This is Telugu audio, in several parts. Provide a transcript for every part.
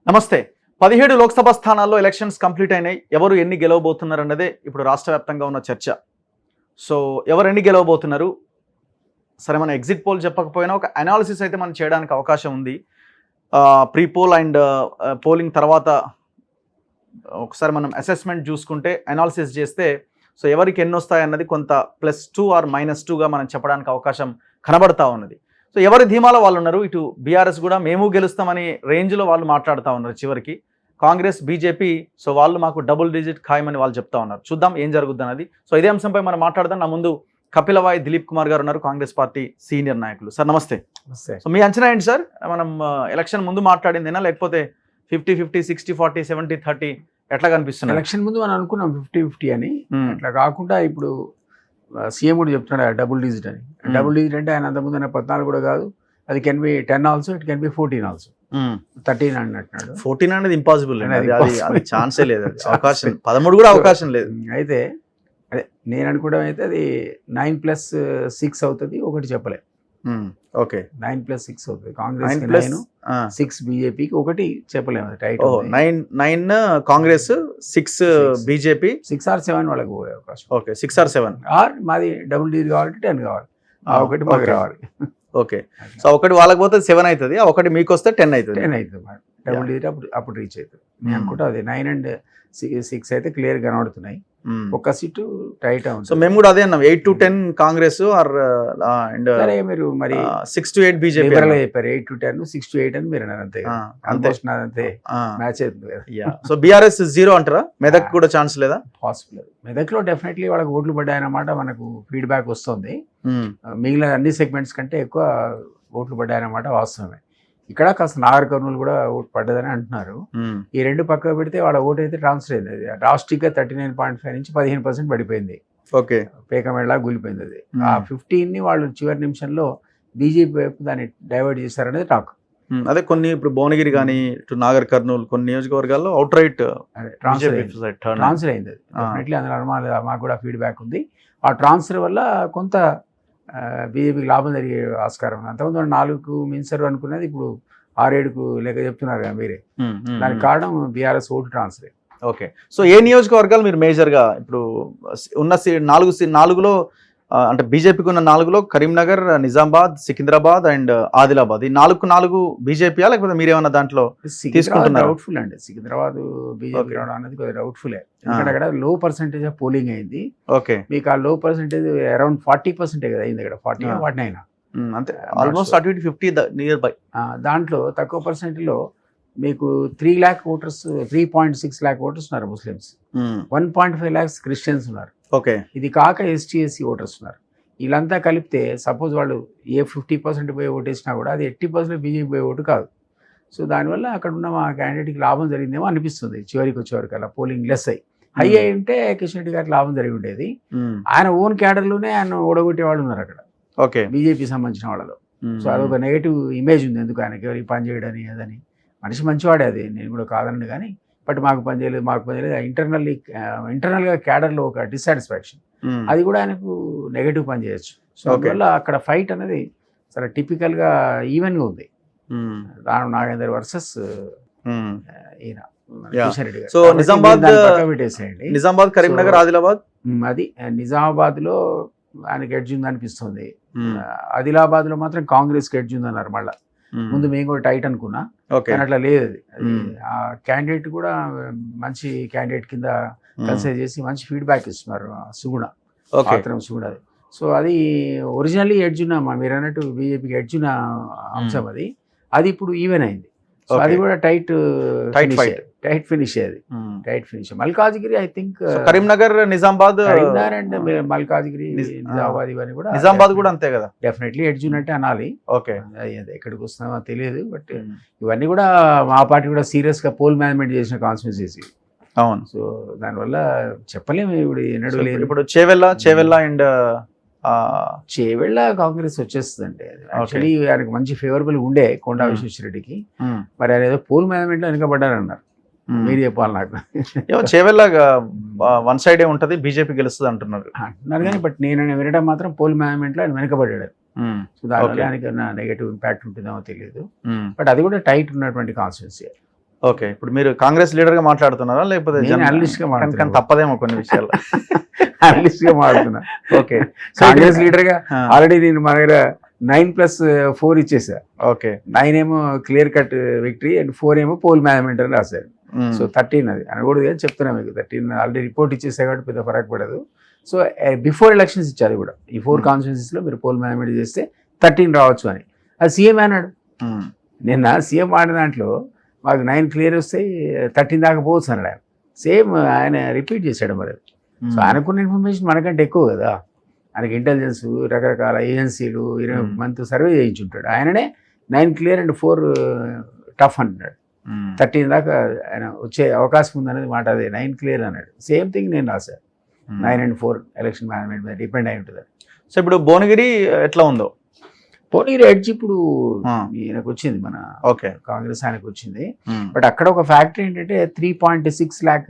నమస్తే. 17 లోక్సభ స్థానాల్లో ఎలక్షన్స్ కంప్లీట్ అయినాయి. ఎవరు ఎన్ని గెలవబోతున్నారు అన్నదే ఇప్పుడు రాష్ట్ర వ్యాప్తంగా ఉన్న చర్చ. సో ఎవరు ఎన్ని గెలవబోతున్నారు? సరే, మన ఎగ్జిట్ పోల్ చెప్పకపోయినా ఒక అనాలిసిస్ అయితే మనం చేయడానికి అవకాశం ఉంది. ప్రీ పోల్ అండ్ పోలింగ్ తర్వాత ఒకసారి మనం అసెస్మెంట్ చూసుకుంటే, అనాలిసిస్ చేస్తే సో ఎవరికి ఎన్ని వస్తాయి అన్నది కొంత +2 ఆర్ -2గా మనం చెప్పడానికి అవకాశం కనబడతా ఉన్నది. సో ఎవరి ధీమాలో వాళ్ళు ఉన్నారు. ఇటు బీఆర్ఎస్ కూడా మేము గెలుస్తామని రేంజ్లో వాళ్ళు మాట్లాడుతూ ఉన్నారు. చివరికి కాంగ్రెస్, బీజేపీ సో వాళ్ళు మాకు డబుల్ డిజిట్ ఖాయమని వాళ్ళు చెప్తా ఉన్నారు. చూద్దాం ఏం జరుగుద్ది అన్నది. సో ఇదే అంశంపై మనం మాట్లాడదాం. నా ముందు కపిలవాయి దిలీప్ కుమార్ గారు ఉన్నారు, కాంగ్రెస్ పార్టీ సీనియర్ నాయకులు. సార్ నమస్తే. నమస్తే. సో మీ అంచనా ఏంటి సార్? మనం ఎలక్షన్ ముందు మాట్లాడిందేనా, లేకపోతే 50-50, 60-40, 70-30 ఎట్లా కనిపిస్తుంది? ఎలక్షన్ ముందు మనం అనుకున్నాం 50-50 అని. అట్లా కాకుండా ఇప్పుడు సీఎం కూడా చెప్తున్నాడు డబుల్ డిజిట్ అని. డబుల్ డిజిట్ అంటే ఆయన అంతకుముందు 14 కూడా కాదు, అది can be 10 also, it can be 14 also, 13 అంటున్నాడు. 14 అనేది ఇంపాసిబుల్, అది ఛాన్సే లేదు. అది అవకాశం 13 కూడా అవకాశం లేదు. అయితే అదే నేను అనుకోవడం అయితే అది 9+6 అవుతుంది, ఒకటి చెప్పలే. ఓకే, 9+6 అవుతుంది కాంగ్రెస్, 9+6 బీజేపీకి, ఒకటి చెప్పలేము. టైట్ 9 కాంగ్రెస్, 6 బీజేపీ, 6 or 7 వాళ్ళకి పోయే అవకాశం. ఓకే, 6 or 7 ఆర్ మాది డబుల్ డిజిట్ కావాలంటే 10 కావాలి, ఆ ఒకటి మాకు రావాలి. ఓకే, సో ఒకటి వాళ్ళకి పోతే 7 అవుతుంది, ఆ ఒకటి మీకు వస్తే 10 అవుతుంది. 10 అవుతుంది డబుల్ డిజిట్, అప్పుడు రీచ్ అవుతుంది. నేను అనుకుంటా అది 9 and 6 అయితే క్లియర్ కనబడుతున్నాయి. ఒక్క సీటు టైట్ అవుతుంది. సో మేము కూడా అదే అన్నాం, 8 to 10 కాంగ్రెస్ ఆర్ అండ్ మీరు మరి 6 to 8 బీజేపీ చెప్పారు. 8 to 10, 6 to 8 అని మీరు అన్నారు. అంతే అంతే మ్యాచ్ అవుతుంది కదా. సో బీఆర్ఎస్ 0 అంటారా? మెదక్ కూడా ఛాన్స్ లేదా? పాసిబుల్. మెదక్లో డెఫినెట్లీ వాళ్ళకి ఓట్లు పడ్డాయన్నమాట మనకు ఫీడ్బ్యాక్ వస్తుంది. మిగిలిన అన్ని సెగ్మెంట్స్ కంటే ఎక్కువ ఓట్లు పడ్డాయన్నమాట వాస్తవమే. ఇక్కడ కాస్త నాగర్ కర్నూలు కూడా ఓటు పడ్డదని అంటున్నారు. ఈ రెండు పక్కకు పెడితే వాళ్ళ ఓటు అయితే ట్రాన్స్ఫర్ అయింది. అది డ్రాస్టిక్గా 39.5 నుంచి 15% పడిపోయింది. ఓకే, పేకమేళ కూలిపోయింది అది. ఆ 15ని వాళ్ళు చివరి నిమిషంలో బీజేపీ వైపు దాన్ని డైవర్ట్ చేశారనేది టాక్. అదే కొన్ని ఇప్పుడు భువనగిరి కానీ ఇటు నాగర్ కర్నూలు కొన్ని నియోజకవర్గాల్లో అవుట్ రైట్ ట్రాన్స్ఫర్ అయింది. డెఫినెట్లీ అందులో అనుమానం, మాకు కూడా ఫీడ్బ్యాక్ ఉంది. ఆ ట్రాన్స్ఫర్ వల్ల కొంత బీజేపీకి లాభం జరిగే ఆస్కారం ఉంది. అంతకుముందు 4కు మినిస్టర్ అనుకున్నది ఇప్పుడు 6-7కు లెక్క చెప్తున్నారు కదా మీరే. దానికి కారణం BRS vote transfer. Okay, so ఏ నియోజకవర్గాలు మీరు మేజర్గా ఇప్పుడు ఉన్న 4లో అంటే బీజేపీకి ఉన్న 4లో కరీంనగర్, నిజామాబాద్, సికింద్రాబాద్ అండ్ ఆదిలాబాద్, ఈ 4 బీజేపీయా లేకపోతే మీరేమన్నా దాంట్లో తీసుకుంటున్నారు? డౌట్ఫుల్ అండి. సికింద్రాబాద్ బీజేపీ రావడం అనేది కొద్దిగా డౌట్ఫుల్లే. ఎందుకంటే అక్కడ లో పర్సెంటేజ్ ఆఫ్ పోలింగ్ అయింది. ఓకే, మీకు ఆ లో పర్సెంటేజ్ అరౌండ్ 40% కదా అయింది అక్కడ. 40 అంతే, ఆల్మోస్ట్ 50 నియర్ బై. దాంట్లో తక్కువ పర్సెంట్లో మీకు 3 lakh ఓటర్స్, 3.6 lakh ఓటర్స్ ఉన్నారు ముస్లిమ్స్, 1.5 lakhs క్రిస్టియన్స్ ఉన్నారు. ఓకే, ఇది కాక ST/SC ఓటర్స్ ఉన్నారు. వీళ్ళంతా కలిపితే సపోజ్ వాళ్ళు ఏ 50% పోయి ఓటేసినా కూడా అది 80% బీజేపీ పోయే ఓటు కాదు. సో దానివల్ల అక్కడ ఉన్న మా క్యాండిడేట్కి లాభం జరిగిందేమో అనిపిస్తుంది. చివరికి వచ్చేవరకల్లా పోలింగ్ లెస్ అయ్యి హై అయి ఉంటే కిషన్ రెడ్డి గారికి లాభం జరిగి ఉండేది. ఆయన ఓన్ క్యాడర్లోనే ఆయన ఓడగొట్టే వాళ్ళు ఉన్నారు అక్కడ. ఓకే, బీజేపీ సంబంధించిన వాళ్ళలో. సో అదొక నెగిటివ్ ఇమేజ్ ఉంది. ఎందుకు ఆయనకి ఎవరికి పని చేయడని అదని. మనిషి మంచివాడే, అది నేను కూడా కాదనండి. కానీ బట్ మాకు పని చేయలేదు ఇంటర్నల్గా క్యాడర్లో ఒక డిస్సాటిస్ఫాక్షన్, అది కూడా ఆయనకు నెగటివ్ పని చేయొచ్చు. సో అందువల్ల అక్కడ ఫైట్ అనేది చాలా టిపికల్గా ఈవెన్గా ఉంది. దానం నాగేందర్ వర్సెస్ ఈయన కిషన్ రెడ్డి గారు. సో నిజామాబాద్, కరీంనగర్, ఆదిలాబాద్, అది నిజామాబాద్లో ఆయనకి ఎడ్జ్ ఉంది అనిపిస్తుంది. ఆదిలాబాద్లో మాత్రం కాంగ్రెస్కి ఎడ్జ్ ఉంది అన్నారు. మళ్ళీ ముందు మేము కూడా టైట్ అనుకున్నా, కానీ అట్లా లేదు. అది ఆ క్యాండిడేట్ కూడా మంచి క్యాండిడేట్ కింద కన్సిడర్ చేసి మంచి ఫీడ్బ్యాక్ ఇస్తున్నారు. సుగుణ, సుగుణ. సో అది ఒరిజినల్లీ ఎడ్జ్ ఉన్న, మీరు అన్నట్టు బీజేపీకి ఎడ్జ్ ఉన్న అంశం అది ఇప్పుడు ఈవెన్ అయింది. సో అది కూడా టైట్ ఫినిష్. అది tight finish. Malkajgiri I think, Karimnagar, Nizamabad and Malkajgiri, Nizamabad ఇవన్నీ కూడా. నిజామాబాద్ కూడా అంతే కదా, డెఫినెట్లీ ఎడ్జ్ ఉన్నట్టే అనాలి. ఓకే, ఎక్కడికి వస్తున్నామో తెలియదు. బట్ ఇవన్నీ కూడా మా పార్టీ కూడా సీరియస్గా పోల్ మేనేజ్మెంట్ చేసిన కాన్స్టిట్యూన్సీస్. అవును. సో దానివల్ల చెప్పలేము ఇప్పుడు ఎన్నడూ లేదు. ఇప్పుడు చేవెళ్ళ అండ్ చేవెళ్ళ కాంగ్రెస్ వచ్చేస్తుందండి. యాక్చువల్లీ ఆయనకు మంచి ఫేవరబుల్ ఉండే కొండా విశ్వేశ్వరరెడ్డికి. మరి ఆయన ఏదో పోల్ మేనేజ్మెంట్ లో వెనుకబడ్డారన్నారు. మీరు చెప్పాలి నాకు. చేవెళ్ళ 1 సైడే ఉంటది, బీజేపీ గెలుస్తుంది అంటున్నారు. కానీ బట్ నేను వినడం మాత్రం పోల్ మేనేజ్మెంట్ లో ఆయన వెనుకబడ్డాడు. సో దానివల్ల ఆయనకి నెగటివ్ ఇంపాక్ట్ ఉంటుందేమో తెలియదు. బట్ అది కూడా టైట్ ఉన్నటువంటి కాన్స్టిట్యున్సీ. ఓకే, ఇప్పుడు మీరు కాంగ్రెస్ లీడర్ గా మాట్లాడుతున్నారా లేకపోతే నేను అనలిస్ట్ గా కానీ మాట్లాడుతున్నా తప్పదేమో కొన్ని విషయాలు. అనలిస్ట్ గా మాట్లాడుతున్నా. ఓకే, కాంగ్రెస్ లీడర్ గా ఆల్రెడీ నేను మా దగ్గర 9+4 ఇచ్చేసా. ఓకే, 9 ఏమో క్లియర్ కట్ విక్టరీ అండ్ 4 ఏమో పోల్ మేనేజ్మెంట్ అని రాశారు. సో 13 అది అనకూడదు కానీ చెప్తున్నా మీకు 13 ఆల్రెడీ రిపోర్ట్ ఇచ్చేసా కాబట్టి పెద్ద ఫరక్ పడదు. సో బిఫోర్ ఎలక్షన్స్ ఇచ్చారు కూడా ఈ 4 కాన్స్టిట్యూన్సీస్లో మీరు పోల్ మేనేజ్మెంట్ చేస్తే 13 రావచ్చు అని. అది సీఎం అన్నాడు. నిన్న సీఎం ఆడిన దాంట్లో మాకు 9 క్లియర్ వస్తాయి 13 దాకా పోవచ్చు అన్నాడు ఆయన. సేమ్ ఆయన రిపీట్ చేశాడు మరి. సో ఆయనకున్న ఇన్ఫర్మేషన్ మనకంటే ఎక్కువ కదా. ఆయనకి ఇంటెలిజెన్స్ రకరకాల ఏజెన్సీలు 20 మంత్ సర్వే చేయించుంటాడు. ఆయననే 9 క్లియర్ అండ్ 4 టఫ్ అంటున్నాడు. 13 దాకా ఆయన వచ్చే అవకాశం ఉందనేది మాట. అదే 9 క్లియర్ అన్నాడు. సేమ్ థింగ్ నేను రాశాను. 9 and 4 ఎలక్షన్ మేనేజ్మెంట్ మీద డిపెండ్ అయి ఉంటుంది. సో ఇప్పుడు భువనగిరి ఎట్లా ఉందో? భువనగిరి ఎడ్జ్ ఇప్పుడు ఈయనకు వచ్చింది, మన ఓకే కాంగ్రెస్ ఆయనకు వచ్చింది. బట్ అక్కడ ఒక ఫ్యాక్టరీ ఏంటంటే 3.6 lakh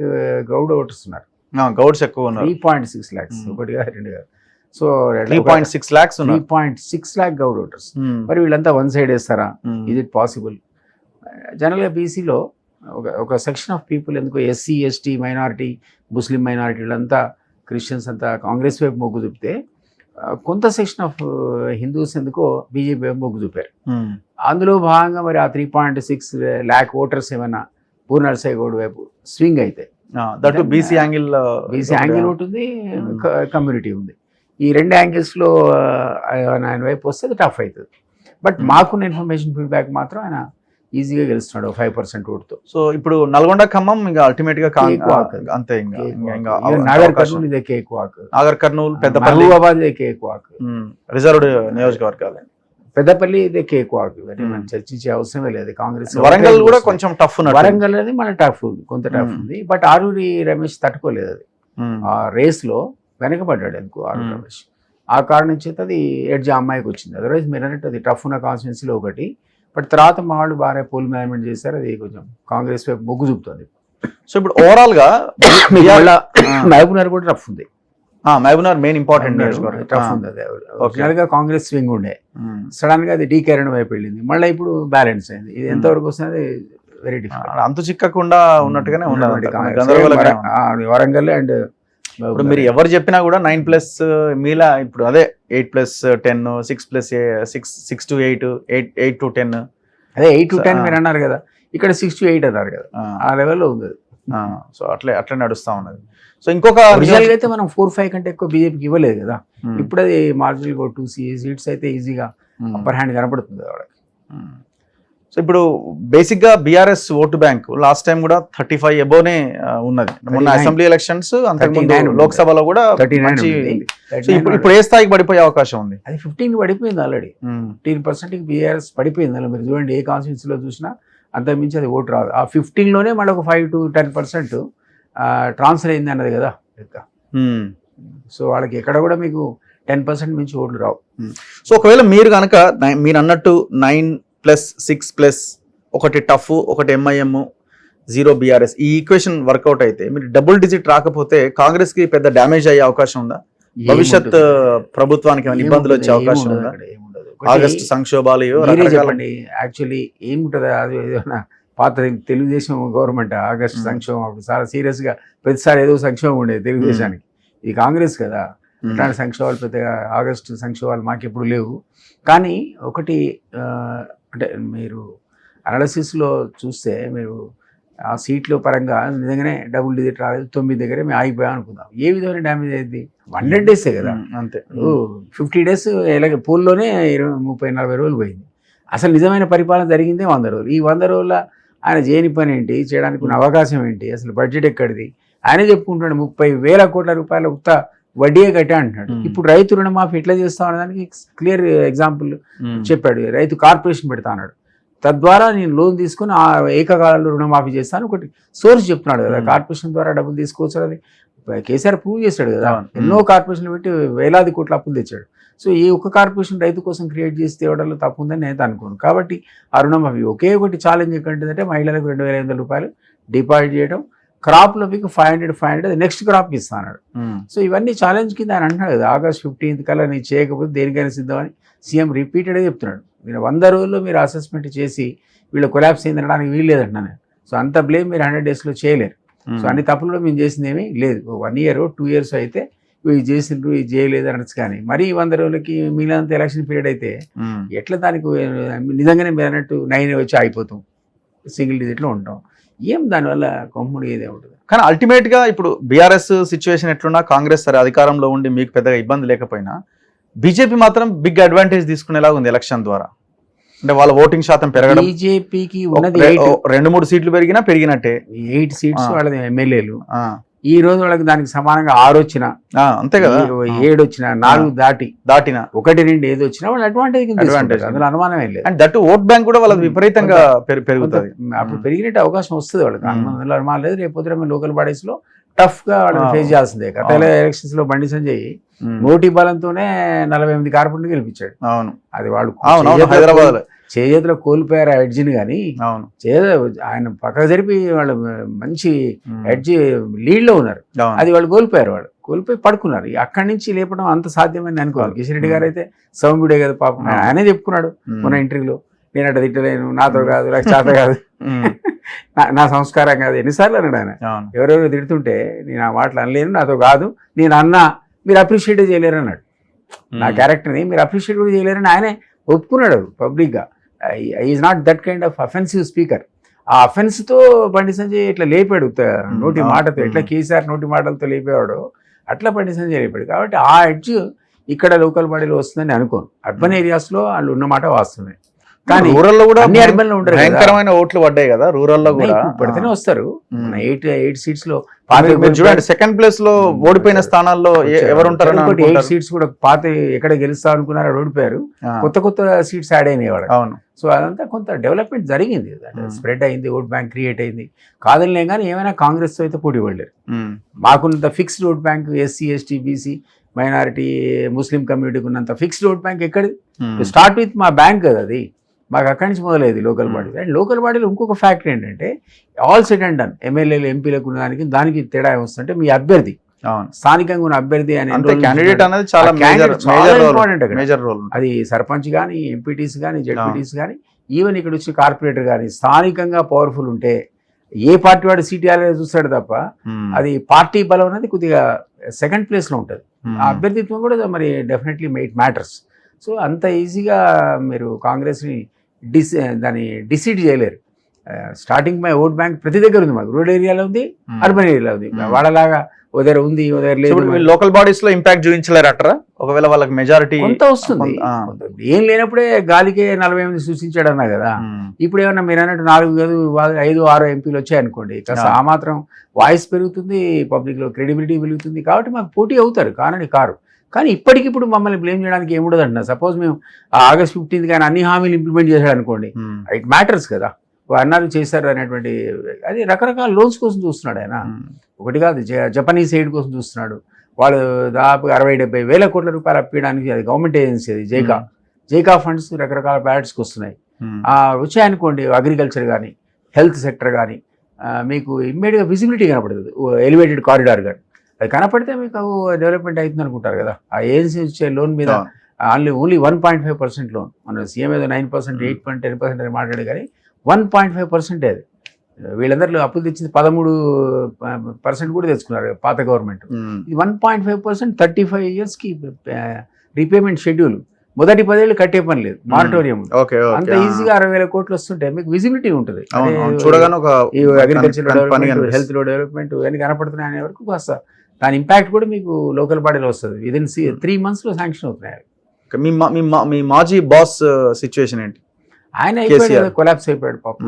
గౌడ్ ఓటర్స్ ఉన్నారు. గౌడ్స్ ఎక్కువ ఉన్నారు. 3.6 lakhs, ఒకటి కాదు రెండు కాదు. So 3.6 lakhs 3.6 lakh Goud voters. మరి వీళ్ళంతా వన్ సైడ్ వేస్తారా? Is it possible? జనరల్గా బీసీలో ఒక సెక్షన్ ఆఫ్ పీపుల్ ఎందుకు ఎస్సీ ఎస్టీ మైనారిటీ ముస్లిం మైనారిటీ వీళ్ళంతా క్రిస్టియన్స్ అంతా కాంగ్రెస్ వైపు మొగ్గు చూపితే కొంత సెక్షన్ ఆఫ్ హిందూస్ ఎందుకో బీజేపీ వైపు మొగ్గు చూపారు. అందులో భాగంగా మరి ఆ 3.6 lakh ఓటర్స్ ఏమైనా పూర్ణర్సాయి గౌడ్ వైపు స్వింగ్ అయితే బీసీ యాంగిల్ ఉంటుంది, కమ్యూనిటీ ఉంది. ఈ రెండు యాంగిల్స్లో ఆయన వైపు వస్తే అది టఫ్ అవుతుంది. బట్ మాకున్న ఇన్ఫర్మేషన్ ఫీడ్బ్యాక్ మాత్రం ఆయన ఈజీగా గెలుస్తున్నాడు 5% ఓటుతో. సో ఇప్పుడు నల్గొండ ఖమ్మం ఇంకా అల్టిమేట్ గా అంతే. నాగర్ కర్నూలు ఇదే కేక్ వాక్, నాగర్ కర్నూలు, పెద్దపల్లి, మహబూబాబాద్ ఇదే కేక్ వాక్, రిజర్వ్డ్ నియోజకవర్గాలు. పెద్దపల్లి ఇదే కేక్ వాక్. మనం చర్చించే అవసరమే లేదు. కాంగ్రెస్ వరంగల్ కూడా కొంచెం టఫ్. వరంగల్ అనేది మన టఫ్ ఉంది, కొంత టఫ్ ఉంది. బట్ ఆరూరి రమేష్ తట్టుకోలేదు. అది ఆ రేస్ లో వెనకబడ్డాడు ఎందుకు ఆరూరి రమేష్. ఆ కారణం చేత అది ఎడ్జ్ అమ్మాయికి వచ్చింది. అదర్వైజ్ మీరు అన్నట్టు అది టఫ్ ఉన్న కాన్స్టిట్యున్సీలో ఒకటి. బట్ తర్వాత మా వాళ్ళు బాగా పోల్ మేనేజ్మెంట్ చేశారు. అది కొంచెం కాంగ్రెస్ వైపు మొగ్గు చూపుతుంది. సో ఇప్పుడు ఓవరాల్ గా మహబూబ్నగర్ కూడా టఫ్ ఉంది. మహబూబ్నగర్ మెయిన్ ఇంపార్టెంట్ టఫ్ ఉంది. అది ఒరిజినల్ గా కాంగ్రెస్ స్వింగ్ ఉండే, సడన్ గా అది డీకేరణ వైపు వెళ్ళింది. మళ్ళీ ఇప్పుడు బ్యాలెన్స్ అయింది. ఇది ఎంతవరకు వస్తుంది వెరీ డిఫరెంట్. అంతు చిక్కకుండా ఉన్నట్టుగానే ఉన్నది వరంగల్. అండ్ ఇప్పుడు మీరు ఎవరు చెప్పినా కూడా 9+ మీలా ఇప్పుడు అదే 8+10 6 to 8 8 to 10 అదే 8 to 10 మీరు అన్నారు కదా. ఇక్కడ 6 to 8 అన్నారు కదా. ఆ లెవెల్లో ఉంది. సో అట్లే నడుస్తా ఉన్నది. సో ఇంకొక రిజల్ట్ అయితే మనం 4-5 కంటే ఎక్కువ బీజేపీకి ఇవ్వలేదు కదా. ఇప్పుడు అది మార్జినల్ 2 సీట్స్ అయితే ఈజీగా అప్పర్ హ్యాండ్ కనపడుతుంది వాళ్ళకి. సో ఇప్పుడు బేసిక్ గా BRS vote bank last time కూడా 35 అబోనే ఉన్నది. మొన్న అసెంబ్లీ ఎలక్షన్స్, అంతకుముందు లోక్సభలో కూడా 39. సో ఇప్పుడు ఏ స్థాయికి పడిపోయే అవకాశం ఉంది? అది 15 పడిపోయింది ఆల్రెడీ. 15% బీఆర్ఎస్ పడిపోయింది. అలా మీరు చూడండి ఏ కాన్స్టిట్యూన్సీలో చూసినా అంతకుమించి అది ఓటు రాదు. ఆ 15లోనే మళ్ళీ ఒక 5 to 10% ట్రాన్స్ఫర్ అయింది అన్నది కదా. సో వాళ్ళకి ఎక్కడ కూడా మీకు 10% మించి ఓట్లు రావు. సో ఒకవేళ మీరు కనుక మీరు అన్నట్టు 9+6+ ఒకటి టఫ్, ఒకటి ఎంఐఎం, 0 బీఆర్ఎస్, ఈ ఈక్వేషన్ వర్కౌట్ అయితే మీరు డబుల్ డిజిట్ రాకపోతే కాంగ్రెస్ కి పెద్ద డ్యామేజ్ అయ్యే అవకాశం ఉందా? భవిష్యత్ ప్రభుత్వానికి ఏమైనా ఇబ్బందులు వచ్చే అవకాశం ఉందా? ఆగస్టు సంక్షోభాలు చెప్పండి. యాక్చువల్లీ ఏముంటుంది, అది ఏదైనా పాత తెలుగుదేశం గవర్నమెంట్ ఆగస్టు సంక్షోభం అప్పుడు చాలా సీరియస్ గా ప్రతిసారి ఏదో సంక్షోభం ఉండేది తెలుగుదేశానికి. ఇది కాంగ్రెస్ కదా, ఇట్లాంటి సంక్షోభాలు పెద్దగా ఆగస్టు సంక్షోభాలు మాకెప్పుడు లేవు. కానీ ఒకటి అంటే మీరు అనాలిసిస్లో చూస్తే మీరు ఆ సీట్ల పరంగా నిజంగానే డబుల్ డిజిట్ రాలేదు, 9 దగ్గరే మేము ఆగిపోయాం అనుకుందాం. ఏ విధమైన డ్యామేజ్ అయింది? 100 days కదా. అంతే. 50 days ఎలాగే పోల్లోనే 30-40 రోజులు పోయింది. అసలు నిజమైన పరిపాలన జరిగిందే 100 రోజులు. ఈ 100 రోజుల ఆయన చేయని పని ఏంటి, చేయడానికి ఉన్న అవకాశం ఏంటి, అసలు బడ్జెట్ ఎక్కడిది? ఆయనే చెప్పుకుంటున్నాడు 30,000 కోట్ల రూపాయల ఉత్త వడ్డీయే కట్టా అంటున్నాడు. ఇప్పుడు రైతు రుణమాఫీ ఎట్లా చేస్తా ఉన్నదానికి క్లియర్ ఎగ్జాంపుల్ చెప్పాడు. రైతు కార్పొరేషన్ పెడతా అన్నాడు. తద్వారా నేను లోన్ తీసుకుని ఆ ఏకకాలంలో రుణమాఫీ చేస్తాను ఒకటి సోర్స్ చెప్తున్నాడు కదా. కార్పొరేషన్ ద్వారా డబ్బులు తీసుకోవచ్చు. అది కేసీఆర్ ప్రూవ్ చేశాడు కదా. ఎన్నో కార్పొరేషన్లు పెట్టి వేలాది కోట్ల అప్పులు తెచ్చాడు. సో ఈ ఒక్క కార్పొరేషన్ రైతు కోసం క్రియేట్ చేసి తేవడంలో తప్పు ఉందని నేను అనుకోను. కాబట్టి ఆ రుణమాఫీ ఒకే ఒకటి ఛాలెంజ్ ఏంటంటే మహిళలకు 2,500 రూపాయలు డిపాజిట్ చేయడం, క్రాప్లో మీకు 500 అది నెక్స్ట్ క్రాప్కి ఇస్తాడు. సో ఇవన్నీ ఛాలెంజ్ కింద ఆయన అంటున్నాడు కదా. ఆగస్ట్ 15th కల్లా నేను చేయకపోతే దేనికైనా సిద్ధమని సీఎం రిపీటెడ్గా చెప్తున్నాడు. మీరు 100 రోజుల్లో మీరు అసెస్మెంట్ చేసి వీళ్ళు కొలాప్స్ అయింది అనడానికి వీలు లేదంటున్నా నేను. సో అంత బ్లేమ్ మీరు 100 daysలో చేయలేరు. సో అన్ని తప్పులు కూడా మేము చేసింది ఏమీ లేదు. 1 year 2 years అయితే ఇవి చేసిండ్రు ఇది చేయలేదు అనొచ్చు, కానీ మరీ 100 రోజులకి మిగిలినంత ఎలక్షన్ పీరియడ్ అయితే ఎట్లా దానికి నిజంగానే మీరు అన్నట్టు 9 వచ్చి ఆగిపోతాం, సింగిల్ డిజిట్లో ఉంటాం. ఏం దానివల్ల కొమ్ముడు ఏదే ఉంటుంది. కానీ అల్టిమేట్ గా ఇప్పుడు బీఆర్ఎస్ సిచ్యువేషన్ ఎట్లున్నా కాంగ్రెస్ సరే అధికారంలో ఉండి మీకు పెద్దగా ఇబ్బంది లేకపోయినా బీజేపీ మాత్రం బిగ్ అడ్వాంటేజ్ తీసుకునేలాగా ఉంది ఎలక్షన్ ద్వారా. అంటే వాళ్ళ ఓటింగ్ శాతం పెరగడం, బీజేపీకి ఉన్నది 2-3 సీట్లు పెరిగినట్టే 8 seats వాళ్ళది ఎమ్మెల్యేలు. ఈ రోజు వాళ్ళకి దానికి సమానంగా 6 వచ్చినా అంతే కదా, 7 వచ్చినా 4 దాటిన 1-2 ఏది వచ్చినా వాళ్ళు అడ్వాంటేజ్ అందులో అనుమానం లేదు. అండ్ దట్ ఓట్ బ్యాంక్ కూడా వాళ్ళకి విపరీతంగా పెరుగుతుంది. అప్పుడు పెరిగినట్టు అవకాశం వస్తుంది వాళ్ళకి, అందులో అనుమానం లేదు. రేపు పొద్దున లోకల్ బాడీస్ లో టఫ్ గా వాళ్ళని ఫేస్ చేయాల్సిందే. గత ఎలక్షన్స్ లో బండి సంజయ్ నోటి బలంతోనే 48 కార్పొరేట్లు గెలిపించాడు. అవును, అది వాళ్ళు హైదరాబాద్ చేతిలో కోల్పోయారు ఆ ఎడ్జిని, కానీ ఆయన పక్కకు జరిపి వాళ్ళు మంచి ఎడ్జి లీడ్ లో ఉన్నారు, అది వాళ్ళు కోల్పోయి పడుకున్నారు. అక్కడి నుంచి లేపడం అంత సాధ్యమని అనుకోవాలి. కిషన్ రెడ్డి గారు అయితే సౌమ్యుడే కదా పాపం, ఆయనే చెప్పుకున్నాడు మొన్న ఇంటర్వ్యూలో, నేను అట్లా తిట్టలేను, నాతో కాదు, నాకు చేత కాదు, నా సంస్కారం కాదు, ఎన్నిసార్లు అన్నాడు ఆయన. ఎవరెవరు తిడుతుంటే నేను ఆ మాటలు అనలేను, నాతో కాదు, నేను అన్నా మీరు అప్రిషియేట్ చేయలేరు అన్నాడు. నా క్యారెక్టర్ని మీరు అప్రిషియేట్ కూడా చేయలేరని ఆయనే ఒప్పుకున్నాడు పబ్లిక్గా. Is not that kind of offensive speaker. ఆ అఫెన్స్తో బండి సంజయ్ ఇట్లా లేపాడు, నోటి మాటతో ఎట్లా కేసీఆర్ నోటి మాటలతో లేపేవాడు అట్లా బండి సంజయ్ లేపాడు. కాబట్టి ఆ ఎడ్జ్ ఇక్కడ లోకల్ బాడీలో వస్తుందని అనుకోను. అర్బన్ ఏరియాస్లో వాళ్ళు ఉన్నమాట వాస్తవమే, కానీ రూరల్ లో కూడా అన్ని అర్బన్ లో ఉంటారు, భయంకరమైన ఓట్లు పడ్డాయి కదా రూరల్ లో కూడా. పడితేనే వస్తారు. 8 seats లో చూడండి, సెకండ్ ప్లేస్ లో ఓడిపోయిన స్థానాల్లో ఎవరు ఉంటారు? 8 seats కూడా పాత ఎక్కడ గెలుస్తా అనుకున్నారో ఓడిపోయారు, కొత్త సీట్స్ యాడ్ అయినాయి వాళ్ళకి. అవును, సో అదంతా కొంత డెవలప్మెంట్ జరిగింది, స్ప్రెడ్ అయింది, ఓట్ బ్యాంక్ క్రియేట్ అయింది. కాదనిలే కానీ ఏమైనా కాంగ్రెస్ తో అయితే పోటీ పడలేరు. మాకున్నంత fixed vote bank SC ST BC minority Muslim కమ్యూనిటీకి ఉన్నంత ఫిక్స్డ్ ఓట్ బ్యాంక్ ఎక్కడిది? స్టార్ట్ విత్ మా బ్యాంక్ కదా అది, మాకు అక్కడి నుంచి మొదలైంది లోకల్ బాడీ. అండ్ లోకల్ బాడీలో ఇంకొక ఫ్యాక్టర్ ఏంటంటే ఆల్ సెట్ అండ్ డన్ ఎమ్మెల్యేలు ఎంపీలకు ఉన్న దానికి తేడా వస్తుంటే మీ అభ్యర్థి, స్థానికంగా ఉన్న అభ్యర్థి అనే క్యాండిడేట్ అనేది చాలా ఇంపార్టెంట్ అక్కడ. అది సర్పంచ్ కానీ, ఎంపీటీస్ కానీ, జెడ్పీటీస్ కానీ, ఈవెన్ ఇక్కడ వచ్చి కార్పొరేటర్ కానీ స్థానికంగా పవర్ఫుల్ ఉంటే ఏ పార్టీ వాడు సీట్ ఇవ్వాలని చూస్తాడు తప్ప, అది పార్టీ బలం అనేది కొద్దిగా సెకండ్ ప్లేస్ లో ఉంటుంది. ఆ అభ్యర్థిత్వం కూడా మరి డెఫినెట్లీ ఇట్ మ్యాటర్స్. సో అంత ఈజీగా మీరు కాంగ్రెస్ని దాన్ని డిసైడ్ చేయలేరు. స్టార్టింగ్ మై ఓట్ బ్యాంక్ ప్రతి దగ్గర ఉంది, మాకు రూరల్ ఏరియాలో ఉంది, అర్బన్ ఏరియాలో ఉంది. వాళ్ళలాగా ఉదయం ఉంది ఉదయం లేదు. లోకల్ బాడీస్ లో ఇంపాక్ట్ చూపించలేరు అంటారా? ఒకవేళ వాళ్ళకి మెజారిటీ కొంత వస్తుంది, ఏం లేనప్పుడే గాలికే 48 సూచించాడు అన్నా కదా. ఇప్పుడు ఏమన్నా మీరు అన్నట్టు 4-5-6 ఎంపీలు వచ్చాయనుకోండి, కాస్త ఆ మాత్రం వాయిస్ పెరుగుతుంది, పబ్లిక్ లో క్రెడిబిలిటీ పెరుగుతుంది. కాబట్టి మాకు పోటీ అవుతారు కారు. కానీ ఇప్పటికిప్పుడు మమ్మల్ని బ్లేమ్ చేయడానికి ఏముండదు అంటున్నా. సపోజ్ మేము August 15th కానీ అన్ని హామీలు ఇంప్లిమెంట్ చేశాడు అనుకోండి, ఇట్ మ్యాటర్స్ కదా, అన్నారు చేశారు అనేటువంటి. అది రకరకాల లోన్స్ కోసం చూస్తున్నాడు ఆయన, ఒకటి కాదు, జపనీస్ ఎయిడ్ కోసం చూస్తున్నాడు. వాళ్ళు దాదాపు 60-70 వేల కోట్ల రూపాయలు అప్పించడానికి, అది గవర్నమెంట్ ఏజెన్సీ, అది జైకా ఫండ్స్ రకరకాల ప్యాడ్స్కి వస్తున్నాయి. వచ్చాయనుకోండి, అగ్రికల్చర్ కానీ, హెల్త్ సెక్టర్ కానీ, మీకు ఇమ్మీడియట్గా విజిబిలిటీ కనపడుతుంది. ఎలివేటెడ్ కారిడార్ కానీ అది కనపడితే మీకు డెవలప్మెంట్ అవుతుంది అనుకుంటారు కదా. ఆ ఏజెన్సీ వచ్చే లోన్ మీద ఓన్లీ 1.5% లోన్. మన సీఎం ఏదో 9%, 8%, 10% అని మాట్లాడే, కానీ 1.5% అది. వీళ్ళందరిలో అప్పులు తెచ్చింది 13% కూడా తెచ్చుకున్నారు పాత గవర్నమెంట్. ఇది 1.5%, 35 yearsకి రీపేమెంట్ షెడ్యూల్. మొదటి 10 ఏళ్ళు కట్టే పని లేదు, మారిటోరియం. అంత ఈజీగా 60,000 కోట్లు వస్తుంటే మీకు విజిబిలిటీ ఉంటుంది. అగ్రికల్చర్ డెవలప్మెంట్, హెల్త్ లో డెవలప్మెంట్ ఇవన్నీ కనపడుతున్నాయి అనే వరకు కాస్త దాని ఇంపాక్ట్ కూడా మీకు లోకల్ బాడీలో వస్తుంది. విదిన్ 3 months లో శాంక్షన్ అవుతున్నాయి. మీ మాజీ బాస్ సిచ్యువేషన్ ఏంటి? ఆయన అయిపోయాడు, కొలాప్స్ అయిపోయాడు పాపం.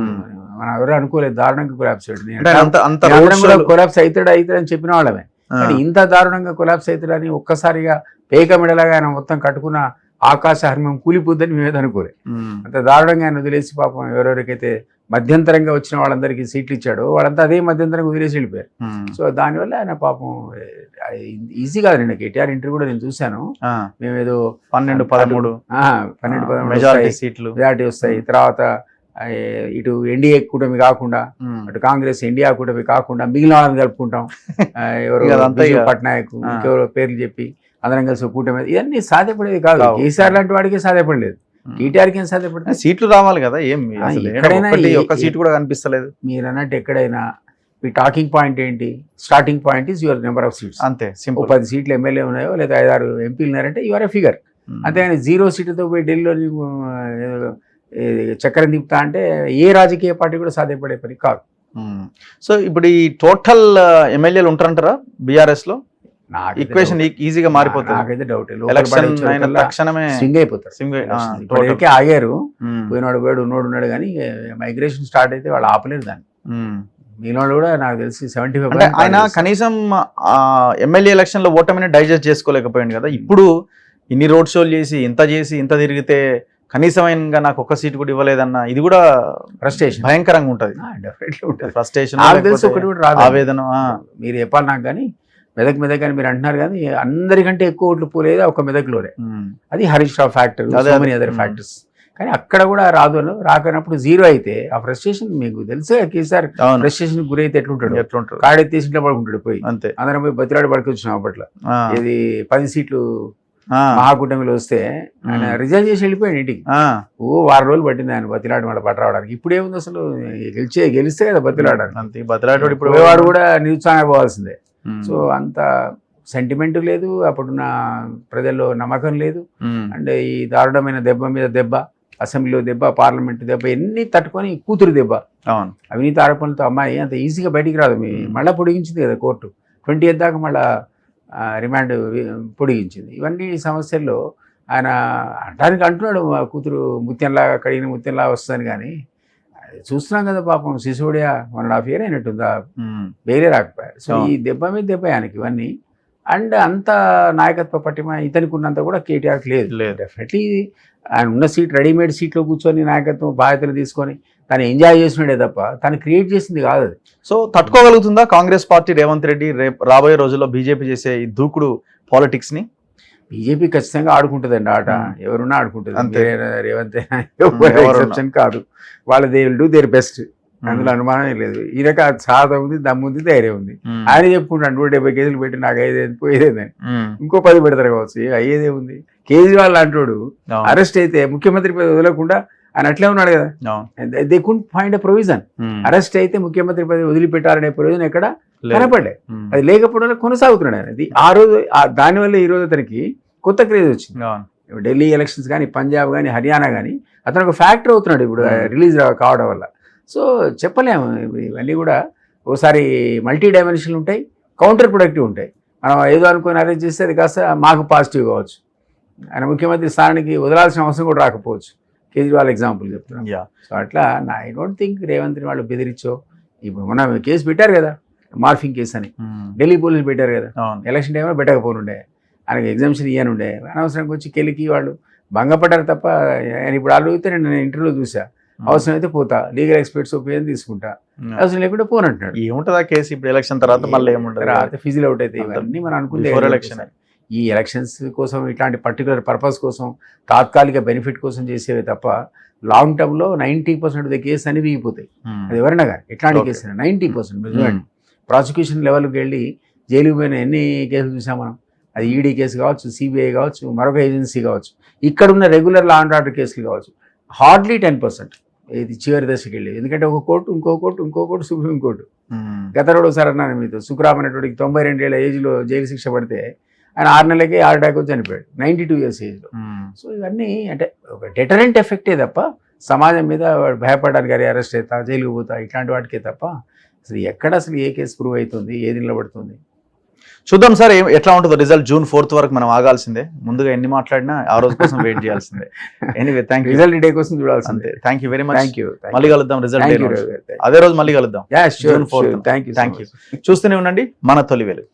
మనం ఎవరు అనుకోలేదు, దారుణంగా కొలాప్స్ అయ్యాడు. కొలాప్స్ అవుతాడని చెప్పిన వాళ్ళమే, కానీ ఇంత దారుణంగా కొలాప్స్ అవుతాడని ఒక్కసారిగా పేక మెడలాగా ఆయన మొత్తం కట్టుకున్న ఆకాశ హర్మ్యం కూలిపోద్దని మేమేది అనుకోలే. అంత దారుణంగా ఆయన వదిలేసి పాపం ఎవరెవరికైతే మధ్యంతరంగా వచ్చిన వాళ్ళందరికీ సీట్లు ఇచ్చాడు వాళ్ళంతా అదే మధ్యంతరంగా వదిలేసి వెళ్ళిపోయారు. సో దానివల్ల ఆయన పాపం ఈజీ కాదు. నేను కేటీఆర్ ఇంటర్వ్యూ కూడా నేను చూశాను. మేమేదో 12-13 మెజారిటీ సీట్లు వస్తాయి. తర్వాత ఇటు ఎన్డీఏ కూటమి కాకుండా, అటు కాంగ్రెస్ ఇండియా కూటమి కాకుండా మిగిలిన వాళ్ళని కలుపుకుంటాం. ఎవరు పట్నాయక్ ఇంకెవరో పేర్లు చెప్పి అందరం కలిసి కూటమి, ఇవన్నీ సాధ్యపడేది కాదు. కేసీఆర్ లాంటి వాడికి సాధ్యపడలేదు. కేటీఆర్కి ఏం సాధ్యపడుతుంది? సీట్లు రావాలి కదా, ఏం అసలు ఎక్కడైనా ఒక్క సీట్ కూడా కనిపిస్తలేదు. మీరు అన్నట్టు ఎక్కడైనా మీ టాకింగ్ పాయింట్ ఏంటి? Starting point is your number of seats. అంతే సింపుల్. 10 సీట్లు ఎమ్మెల్యే ఉన్నాయో లేదా 5-6 ఎంపీలు ఉన్నారంటే యువర్ ఎ ఫిగర్. అంతేగాని 0 సీట్లతో పోయి ఢిల్లీలో నీకు చక్రం తిప్పుతా అంటే ఏ రాజకీయ పార్టీ కూడా సాధ్యపడే పని కాదు. సో ఇప్పుడు ఈ టోటల్ ఎమ్మెల్యేలు ఉంటారంటారా బీఆర్ఎస్ లో? ఈక్వేషన్ ఈజీగా మారిపోతుంది. నాకైతే డౌట్. తక్షణమే స్వింగ్ అయిపోతారు. ఇప్పటికే ఆగారు, పోయినాడు పోయాడు ఉన్నోడు ఉన్నాడు, కానీ మైగ్రేషన్ స్టార్ట్ అయితే వాళ్ళు ఆపలేరు దాన్ని. మీలో కూడా నాకు తెలిసి 75%. ఆయన కనీసం ఎమ్మెల్యే ఎలక్షన్ లో ఓటమిని డైజెస్ట్ చేసుకోలేకపోయింది కదా. ఇప్పుడు ఇన్ని రోడ్ షోలు చేసి ఇంత తిరిగితే కనీసమైన నాకు ఒక్క సీట్ కూడా ఇవ్వలేదన్న ఇది కూడా ఫ్రస్ట్రేషన్ భయంకరంగా ఉంటుంది. డెఫినెట్లీ ఉంటుంది. ఫ్రస్ట్రేషన్, ఒకటి కూడా రాదు, ఆవేదన. మీరు చెప్పాలి నాకు, కానీ మెదక్ అని మీరు అంటున్నారు, కానీ అందరికంటే ఎక్కువ ఓట్లు పోలేదు ఒక మెదక్లోనే. అది Harish Rao factor, other factors. కానీ అక్కడ కూడా రాదు అని రాకనప్పుడు 0 అయితే ఆ ఫ్రస్ట్రేషన్ మీకు తెలుసే. కేసీఆర్ ఫ్రస్ట్రేషన్ గురైతే ఎట్లుంటాడు? కాడెత్తేసి ఇంట్లో పడుకుంటాడు పోయి. అంతే, అందరం పోయి బతిలాడి పడుకొచ్చినాం అప్పట్లో. ఇది 10 సీట్లు మహాకూటమిలో వస్తే ఆయన రిజైన్ చేసి వెళ్ళిపోయాడు ఇంటికి. 6 రోజులు పట్టింది ఆయన బతిలాడి మళ్ళీ పట్ట రావడానికి. ఇప్పుడు ఏముంది అసలు? గెలిస్తే కదా బతిలాడడానికి. బతిలాడు ఇప్పుడు వాడు కూడా నిరుత్సాహపోవాల్సిందే. సో అంత సెంటిమెంట్ లేదు, అప్పుడున్న ప్రజల్లో నమ్మకం లేదు. అంటే ఈ దారుణమైన దెబ్బ మీద దెబ్బ, అసెంబ్లీలో దెబ్బ, పార్లమెంట్ దెబ్బ, ఎన్ని తట్టుకొని కూతురు దెబ్బ, అవినీతి ఆరోపణలతో అమ్మాయి అంత ఈజీగా బయటికి రాదు. మళ్ళీ పొడిగించింది కదా కోర్టు, 20th దాకా మళ్ళీ రిమాండ్ పొడిగించింది. ఇవన్నీ సమస్యల్లో ఆయన అంటానికి అంటున్నాడు కూతురు ముత్యంలాగా కడిగిన ముత్యంలాగా వస్తుందని, కానీ చూస్తున్నాం కదా పాపం శిశువుడియా 1.5 year అయినట్టుందా వేరే రాకపోయారు. సో ఈ దెబ్బ మీద దెబ్బ ఆయనకి ఇవన్నీ. అండ్ అంత నాయకత్వ పట్టిమ ఇతనికి ఉన్నంత కూడా కేటీఆర్కి లేదు. డెఫినెట్లీ ఆయన ఉన్న సీట్ రెడీమేడ్ సీట్లో కూర్చొని నాయకత్వం బాధ్యతలు తీసుకొని తను ఎంజాయ్ చేసినాడే తప్ప తను క్రియేట్ చేసింది కాదు అది. సో తట్టుకోగలుగుతుందా కాంగ్రెస్ పార్టీ, రేవంత్ రెడ్డి రాబోయే రోజుల్లో బీజేపీ చేసే ఈ దూకుడు పాలిటిక్స్ ని? బీజేపీ ఖచ్చితంగా ఆడుకుంటుందండి ఆట, ఎవరున్నా ఆడుకుంటుంది. రేవంత్ ఎక్సెప్షన్ కాదు. వాళ్ళ they will do their best, అందులో అనుమానమే లేదు. ఈ రకం సాధ ఉంది, దమ్ముంది, ధైర్యం ఉంది. ఆయన చెప్పుకుంటాను 170 కేజీలు పెట్టి నాకు 5 పోయేదే, ఇంకో 10 పెడతారు కావచ్చు, అయ్యేదే ఉంది. కేజ్రీవాల్ అంటాడు అరెస్ట్ అయితే ముఖ్యమంత్రి పదవి వదలకుండా ఆయన అట్లే ఉన్నాడు కదా. They could find a provision. Arrest అయితే ముఖ్యమంత్రి పదవి వదిలిపెట్టాలనే ప్రొవిజన్ ఎక్కడ కనపడ్డే. అది లేకపోవడం కొనసాగుతున్నాడు ఆయన. అది ఆ రోజు దానివల్ల ఈ రోజు అతనికి కొత్త క్రేజ్ వచ్చింది. ఢిల్లీ ఎలక్షన్స్ కానీ, పంజాబ్ కానీ, హర్యానా కానీ అతను ఒక ఫ్యాక్టర్ అవుతున్నాడు ఇప్పుడు రిలీజ్ కావడం వల్ల. సో చెప్పలేము, ఇవన్నీ కూడా ఓసారి మల్టీ డైమెన్షన్లు ఉంటాయి, కౌంటర్ ప్రొడక్టివ్ ఉంటాయి. మనం ఏదో అనుకుని అరేంజ్ చేస్తే అది కాస్త మాకు పాజిటివ్ కావచ్చు, ఆయన ముఖ్యమంత్రి స్థానానికి వదలాల్సిన అవసరం కూడా రాకపోవచ్చు. కేజ్రీవాల్ ఎగ్జాంపుల్ చెప్తున్నాం. సో అట్లా ఐ డోంట్ థింక్ రేవంత్ని వాళ్ళు బెదిరించో. ఇప్పుడు మొన్న కేసు పెట్టారు కదా, మార్ఫింగ్ కేసు అని, ఢిల్లీ పోలీసులు పెట్టారు కదా. ఎలక్షన్ టైంలో పెట్టకపోనుండే, ఆయనకి ఎగ్జామ్షన్ ఇయ్యనుండే. అనవసరంగా వచ్చి కెలికి వాళ్ళు భంగపడ్డారు తప్ప. ఆయన ఇప్పుడు అడిగితే నేను ఇంటర్వ్యూలో చూసా, అవసరం అయితే పోతా, లీగల్ ఎక్స్పర్ట్స్ ఒపీనియన్ తీసుకుంటా, అవసరం లేకుంటే పోనంటున్నాడు. ఏముంటుంది ఆ కేసు ఇప్పుడు ఎలక్షన్ తర్వాత మళ్ళీ ఏముంటుంది, ఫిజిల్ అవుట్ అయితే ఇవన్నీ మనం అనుకుంటే ఎలక్షన్. ఈ ఎలక్షన్స్ కోసం ఇట్లాంటి పర్టికులర్ పర్పస్ కోసం తాత్కాలిక బెనిఫిట్ కోసం చేసేవి తప్ప లాంగ్ టర్మ్లో 90% ఆఫ్ ద కేసు అని వీగిపోతాయి. అది ఎవరైనా కానీ ఎట్లాంటి కేసు 90% ప్రాసిక్యూషన్ లెవెల్కి వెళ్ళి జైలుకి పోయిన ఎన్ని కేసులు చూసాం మనం. అది ఈడీ కేసు కావచ్చు, సిబిఐ కావచ్చు, మరొక ఏజెన్సీ కావచ్చు, ఇక్కడ ఉన్న రెగ్యులర్ లా అండ్ ఆర్డర్ కేసులు కావచ్చు, హార్డ్లీ 10% ఇది చివరి దశకి వెళ్ళేది. ఎందుకంటే ఒక కోర్టు, ఇంకో కోర్టు, సుప్రీంకోర్టు. గతంలో ఒకసారి అన్నాను మీతో, సుఖరామ్ అనేటువంటి 92 ఏళ్ల ఏజ్లో జైలు శిక్ష పడితే ఆయన 6 నెలలకే హార్ట్ అటాక్ వచ్చి చనిపోయాడు 92 years ఏజ్లో. సో ఇవన్నీ అంటే ఒక డెటరెంట్ ఎఫెక్టే తప్ప సమాజం మీద భయపడడానికి, అరే అరెస్ట్ అవుతా, జైలుకు పోతా, ఇట్లాంటి వాటికే తప్ప అసలు ఎక్కడ అసలు ఏ కేసు ప్రూవ్ అవుతుంది, ఏది నిలబడుతుంది చూద్దాం సార్. ఎట్లా ఉంటుందో రిజల్ట్ June 4th వరకు మనం ఆగాల్సిందే. ముందుగా ఎన్ని మాట్లాడినా ఆ రోజు కోసం వెయిట్ చేయాల్సిందే. Anyway thank you. Result day కోసం చూడాల్సిందే. Thank you very much. Thank you. మళ్ళీ కలుద్దాం రిజల్ట్ అదే రోజు మళ్ళీ కలుద్దాం. June 4th. Thank you. చూస్తూనే ఉండండి మన తొలి వెలుగు.